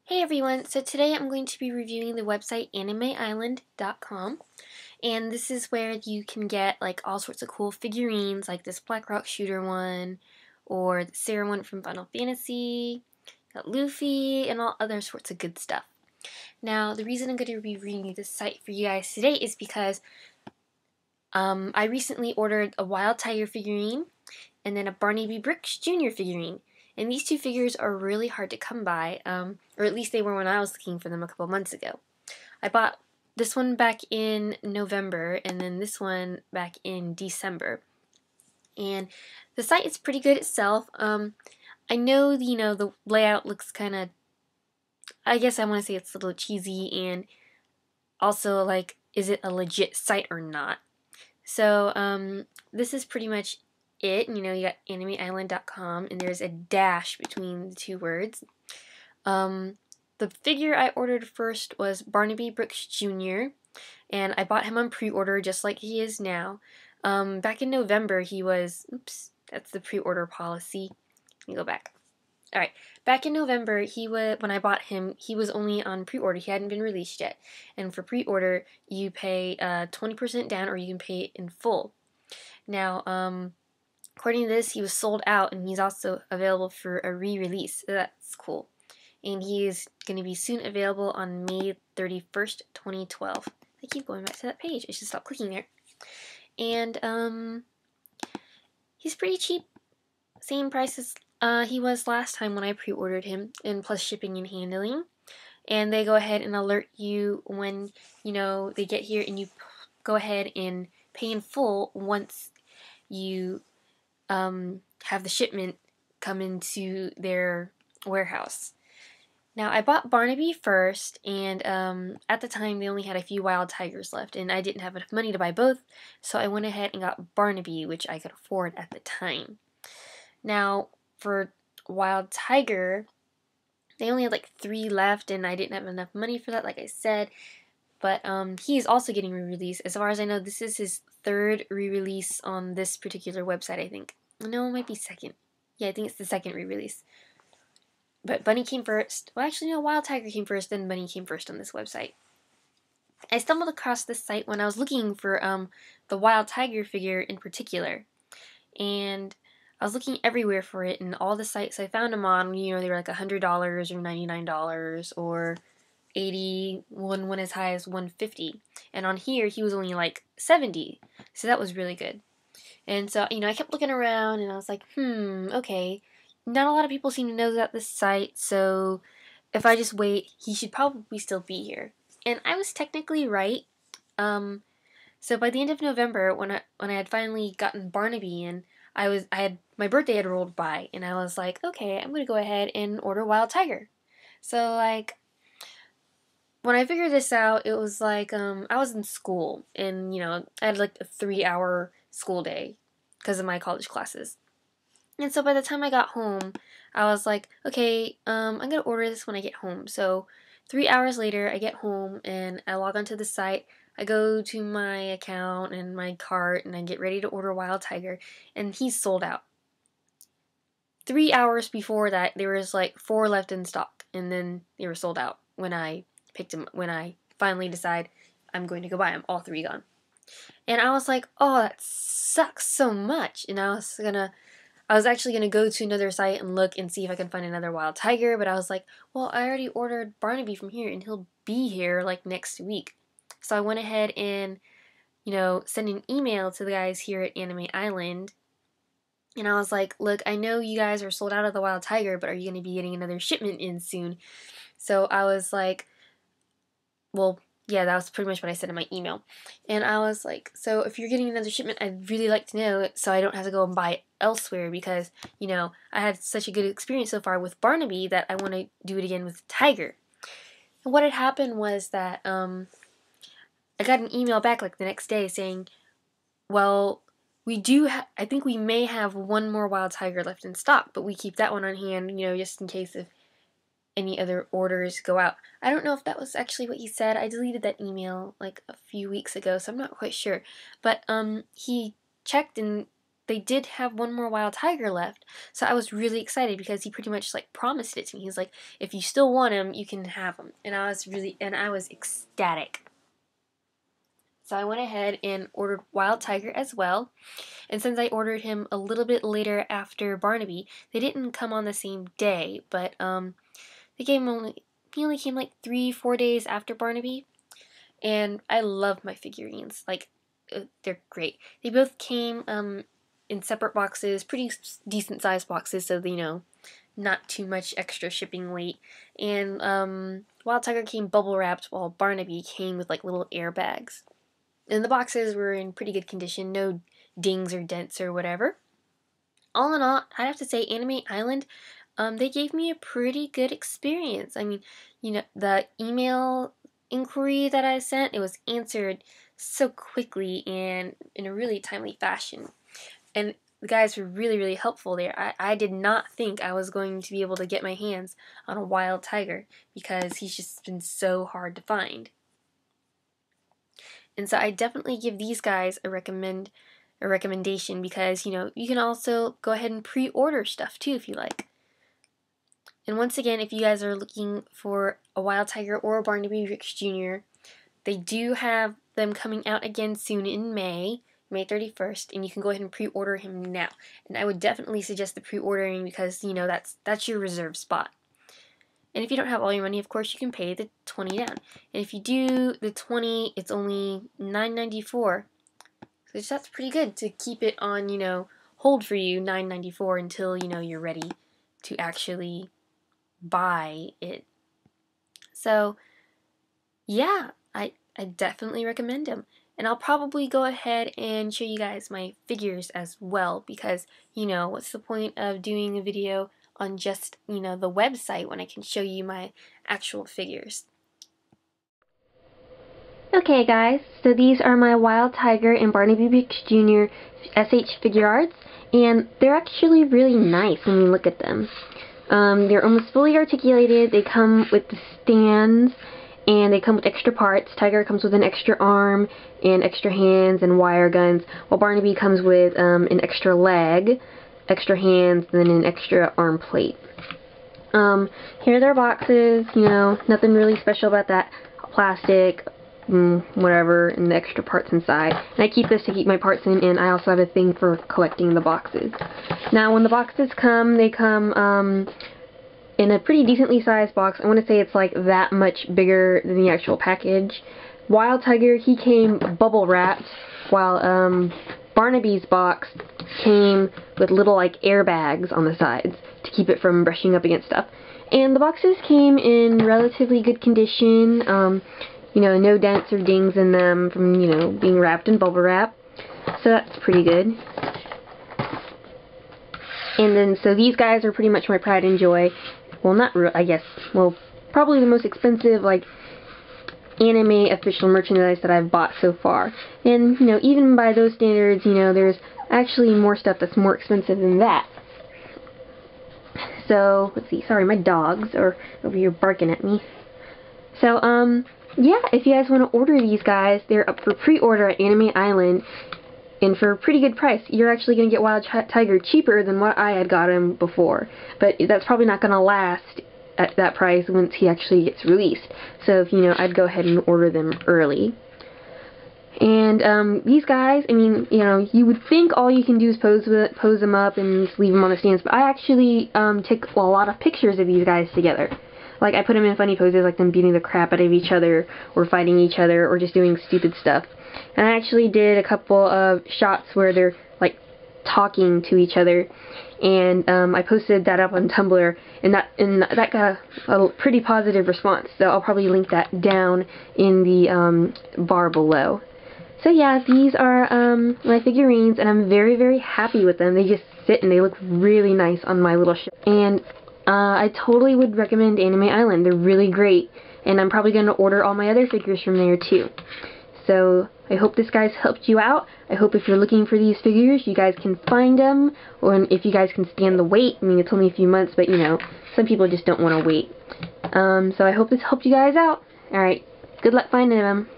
Hey everyone, so today I'm going to be reviewing the website animeisland.com, and this is where you can get like all sorts of cool figurines like this Black Rock Shooter one or the Sarah one from Final Fantasy, got Luffy, and all other sorts of good stuff. Now the reason I'm going to be reading this site for you guys today is because I recently ordered a Wild Tiger figurine and then a Barnaby Brooks Jr. figurine. And these two figures are really hard to come by, or at least they were when I was looking for them a couple months ago. I bought this one back in November and then this one back in December. And the site is pretty good itself. I know, the layout looks kind of, I guess I want to say it's a little cheesy, and also like, is it a legit site or not? So this is pretty much it. You got animeisland.com, and there's a dash between the two words. The figure I ordered first was Barnaby Brooks Jr., and I bought him on pre-order just like he is now. Back in November he was, oops, that's the pre-order policy. Let me go back. Alright, back in November, when I bought him, he was only on pre-order. He hadn't been released yet. And for pre-order, you pay 20% down, or you can pay it in full. Now, according to this, he was sold out, and he's also available for a re-release. So that's cool. And he is going to be soon available on May 31st, 2012. I keep going back to that page. I should stop clicking there. And he's pretty cheap. Same price as he was last time when I pre-ordered him, and plus shipping and handling. And they go ahead and alert you when, they get here, and you go ahead and pay in full once you have the shipment come into their warehouse. Now, I bought Barnaby first, and at the time they only had a few Wild Tigers left, and I didn't have enough money to buy both, so I went ahead and got Barnaby, which I could afford at the time. Now, for Wild Tiger, they only had like 3 left, and I didn't have enough money for that, like I said. But he's also getting re-released. As far as I know, this is his 3rd re-release on this particular website, I think. No, it might be 2nd. Yeah, I think it's the 2nd re-release. But Bunny came first. Well, actually, no, Wild Tiger came first, then Bunny came first on this website. I stumbled across this site when I was looking for the Wild Tiger figure in particular. And I was looking everywhere for it, and all the sites I found them on, they were like $100 or $99 or $80, one as high as $150. And on here, he was only like $70. So that was really good. And so, I kept looking around, and I was like, okay. Not a lot of people seem to know about this site, so if I just wait, he should probably still be here. And I was technically right. So by the end of November, when I had finally gotten Barnaby in, my birthday had rolled by, and I was like, okay, I'm gonna go ahead and order Wild Tiger. So like, when I figured this out, it was like, I was in school, and I had like a 3-hour school day because of my college classes. And so by the time I got home, I was like, okay, I'm gonna order this when I get home. So 3 hours later, I get home and I log onto the site. I go to my account and my cart, and I get ready to order Wild Tiger, and he's sold out. 3 hours before that, there was like 4 left in stock, and then they were sold out when I picked him. When I finally decide I'm going to go buy them, all 3 gone. And I was like, oh, that sucks so much. And I was actually going to go to another site and look and see if I can find another Wild Tiger, but I was like, well, I already ordered Barnaby from here, and he'll be here like next week. So I went ahead and, sent an email to the guys here at Anime Island, and I was like, look, I know you guys are sold out of the Wild Tiger, but are you going to be getting another shipment in soon? So I was like, well, yeah, that was pretty much what I said in my email. And I was like, so if you're getting another shipment, I'd really like to know it so I don't have to go and buy it elsewhere, because, I had such a good experience so far with Barnaby that I want to do it again with Tiger. And what had happened was that I got an email back like the next day saying, well, I think we may have one more Wild Tiger left in stock, but we keep that one on hand, just in case if any other orders go out. I don't know if that was actually what he said. I deleted that email like a few weeks ago, so I'm not quite sure. But he checked, and they did have one more wild tiger left. So I was really excited because he pretty much like promised it to me. He's like, if you still want him, you can have him. And I was ecstatic. So I went ahead and ordered wild tiger as well. And since I ordered him a little bit later after Barnaby, they didn't come on the same day, but he only came like 3-4 days after Barnaby. And I love my figurines. Like, they're great. They both came in separate boxes, pretty decent sized boxes, so not too much extra shipping weight. And Wild Tiger came bubble wrapped, while Barnaby came with like little airbags. And the boxes were in pretty good condition, no dings or dents or whatever. All in all, I'd have to say Anime Island, they gave me a pretty good experience. I mean, the email inquiry that I sent, it was answered so quickly and in a really timely fashion. And the guys were really, really helpful there. I did not think I was going to be able to get my hands on a wild tiger because he's just been so hard to find. And so I definitely give these guys a recommendation because, you can also go ahead and pre-order stuff too if you like. And once again, if you guys are looking for a wild tiger or a Barnaby Ricks Jr., they do have them coming out again soon in May 31st, and you can go ahead and pre-order him now. And I would definitely suggest the pre-ordering because, that's your reserve spot. And if you don't have all your money, of course, you can pay the $20 down. And if you do the $20, it's only $9.94. So that's pretty good to keep it on, hold for you, $9.94 until, you're ready to actually buy it. So, yeah, I definitely recommend them. And I'll probably go ahead and show you guys my figures as well because, what's the point of doing a video on just, the website when I can show you my actual figures. Okay guys, so these are my Wild Tiger and Barnaby Ricks Jr. SH Figurarts, and they're actually really nice when you look at them. They're almost fully articulated, they come with the stands, and they come with extra parts. Tiger comes with an extra arm, and extra hands, and wire guns, while Barnaby comes with an extra leg, extra hands, and then an extra arm plate. Here are their boxes, nothing really special about that. Plastic, whatever, and the extra parts inside. And I keep this to keep my parts in, and I also have a thing for collecting the boxes. Now, when the boxes come, they come in a pretty decently sized box. I want to say it's like that much bigger than the actual package. Wild Tiger, he came bubble wrapped, while Barnaby's box came with little like airbags on the sides to keep it from brushing up against stuff. And the boxes came in relatively good condition, no dents or dings in them from, being wrapped in bubble wrap. So that's pretty good. And then, so these guys are pretty much my pride and joy. Well, not real, I guess, well, probably the most expensive, like, anime official merchandise that I've bought so far. And, even by those standards, there's actually more stuff that's more expensive than that. So, let's see, sorry, my dogs are over here barking at me. So, yeah, if you guys want to order these guys, they're up for pre-order at Anime Island, and for a pretty good price. You're actually going to get Wild Tiger cheaper than what I had got him before, but that's probably not going to last at that price once he actually gets released. So, I'd go ahead and order them early. And these guys, I mean, you would think all you can do is pose them up and just leave them on the stands, but I actually take a lot of pictures of these guys together. Like, I put them in funny poses, like them beating the crap out of each other, or fighting each other, or just doing stupid stuff. And I actually did a couple of shots where they're, like, talking to each other, and I posted that up on Tumblr, and that got a pretty positive response, so I'll probably link that down in the bar below. So yeah, these are my figurines, and I'm very, very happy with them. They just sit and they look really nice on my little shelf. And I totally would recommend Anime Island. They're really great, and I'm probably going to order all my other figures from there too. So I hope this guys helped you out. I hope if you're looking for these figures, you guys can find them, or if you guys can stand the wait. I mean, it's only a few months, but some people just don't want to wait. So I hope this helped you guys out. Alright, good luck finding them.